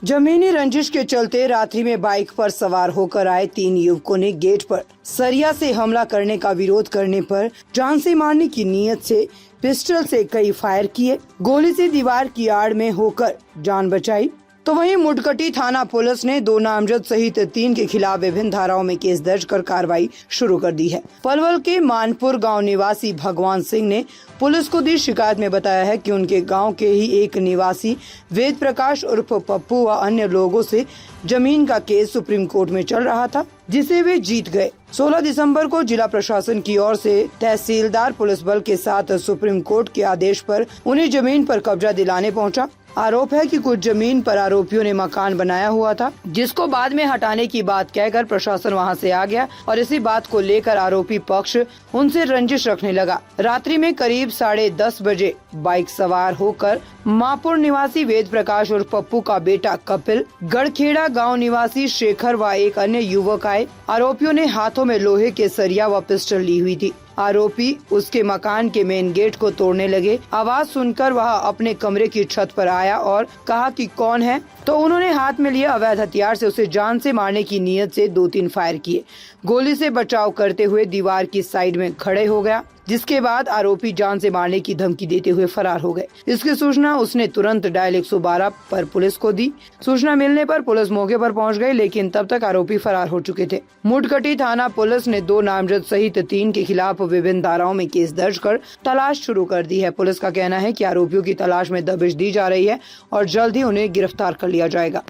जमीनी रंजिश के चलते रात्रि में बाइक पर सवार होकर आए 3 युवकों ने गेट पर सरिया से हमला करने का विरोध करने पर जान से मारने की नीयत से पिस्टल से कई फायर किए। गोली से दीवार की आड़ में होकर जान बचाई। तो वहीं मुडकटी थाना पुलिस ने 2 नामजद सहित 3 के खिलाफ विभिन्न धाराओं में केस दर्ज कर कार्रवाई शुरू कर दी है। पलवल के मानपुर गांव निवासी भगवान सिंह ने पुलिस को दी शिकायत में बताया है कि उनके गांव के ही एक निवासी वेद प्रकाश उर्फ पप्पू व अन्य लोगों से जमीन का केस सुप्रीम कोर्ट में चल रहा था, जिसे वे जीत गए। 16 दिसंबर को जिला प्रशासन की ओर से तहसीलदार पुलिस बल के साथ सुप्रीम कोर्ट के आदेश पर उन्हें जमीन पर कब्जा दिलाने पहुंचा। आरोप है कि कुछ जमीन पर आरोपियों ने मकान बनाया हुआ था, जिसको बाद में हटाने की बात कहकर प्रशासन वहां से आ गया और इसी बात को लेकर आरोपी पक्ष उनसे रंजिश रखने लगा। रात्रि में करीब 10:30 बजे बाइक सवार होकर मापुर निवासी वेद प्रकाश और पप्पू का बेटा कपिल, गढ़खेड़ा गांव निवासी शेखर व एक अन्य युवक आए। आरोपियों ने हाथों में लोहे के सरिया व पिस्टल ली हुई थी। आरोपी उसके मकान के मेन गेट को तोड़ने लगे। आवाज सुनकर वह अपने कमरे की छत पर आया और कहा कि कौन है, तो उन्होंने हाथ में लिए अवैध हथियार से उसे जान से मारने की नीयत से 2-3 फायर किए। गोली से बचाव करते हुए दीवार की साइड में खड़े हो गया, जिसके बाद आरोपी जान से मारने की धमकी देते हुए फरार हो गए। इसकी सूचना उसने तुरंत डायल 112 पर पुलिस को दी। सूचना मिलने पर पुलिस मौके पर पहुंच गई, लेकिन तब तक आरोपी फरार हो चुके थे। मुडकटी थाना पुलिस ने 2 नामजद सहित 3 के खिलाफ विभिन्न धाराओं में केस दर्ज कर तलाश शुरू कर दी है। पुलिस का कहना है कि आरोपियों की तलाश में दबिश दी जा रही है और जल्द ही उन्हें गिरफ्तार कर लिया जाएगा।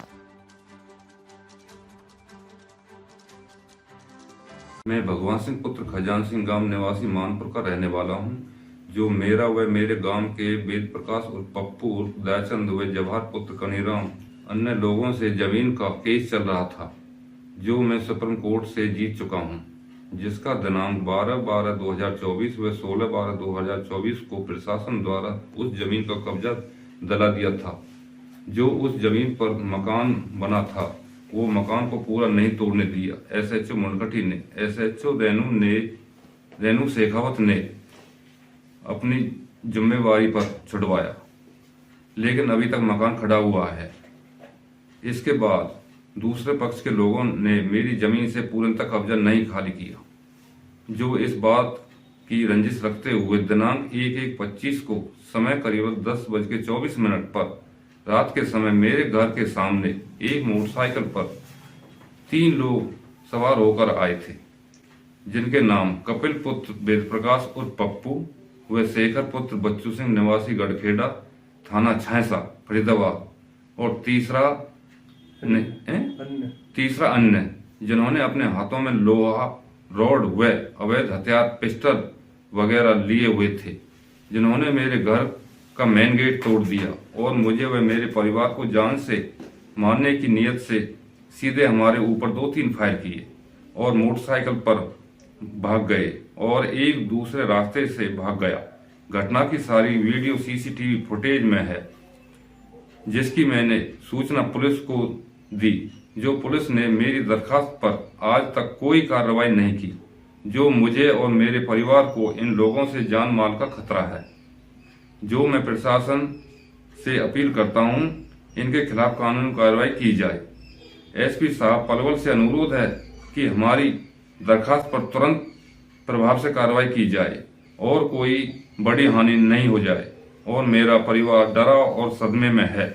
मैं भगवान सिंह पुत्र खजान सिंह गांव निवासी मानपुर का रहने वाला हूं। जो मेरा व मेरे गांव के वेद प्रकाश और पप्पू दयाचंद व जवाहर पुत्र कनीराम अन्य लोगों से जमीन का केस चल रहा था, जो मैं सुप्रीम कोर्ट से जीत चुका हूं, जिसका दिनांक 12/12/2024 व 16/12/2024 को प्रशासन द्वारा उस जमीन का कब्जा दिला दिया था। जो उस जमीन पर मकान बना था, वो मकान को पूरा नहीं तोड़ने दिया। SHO मुनकटी ने, SHO रेनू शेखावत ने अपनी जिम्मेवारी पर छुड़वाया, लेकिन अभी तक मकान खड़ा हुआ है। इसके बाद दूसरे पक्ष के लोगों ने मेरी जमीन से पूर्णतः कब्जा नहीं खाली किया, जो इस बात की रंजिश रखते हुए दिनांक 1/1/25 को समय करीब 10:24 पर रात के समय मेरे घर के सामने एक मोटरसाइकिल पर 3 लोग सवार होकर आए थे, जिनके नाम कपिल पुत्र वेद प्रकाश और पप्पू व शेखर पुत्र बच्चू सिंह निवासी गढ़खेड़ा थाना छैसा फरीदाबाद और तीसरा अन्य, जिन्होंने अपने हाथों में लोहा रॉड व अवैध हथियार पिस्टल वगैरह लिए हुए थे, जिन्होंने मेरे घर का मेन गेट तोड़ दिया और मुझे व मेरे परिवार को जान से मारने की नीयत से सीधे हमारे ऊपर 2-3 फायर किए और मोटरसाइकिल पर भाग गए और एक दूसरे रास्ते से भाग गया। घटना की सारी वीडियो CCTV फुटेज में है, जिसकी मैंने सूचना पुलिस को दी, जो पुलिस ने मेरी दरखास्त पर आज तक कोई कार्रवाई नहीं की, जो मुझे और मेरे परिवार को इन लोगों से जान माल का खतरा है। जो मैं प्रशासन से अपील करता हूं, इनके खिलाफ कानूनी कार्रवाई की जाए। SP साहब पलवल से अनुरोध है कि हमारी दरखास्त पर तुरंत प्रभाव से कार्रवाई की जाए और कोई बड़ी हानि नहीं हो जाए और मेरा परिवार डरा और सदमे में है।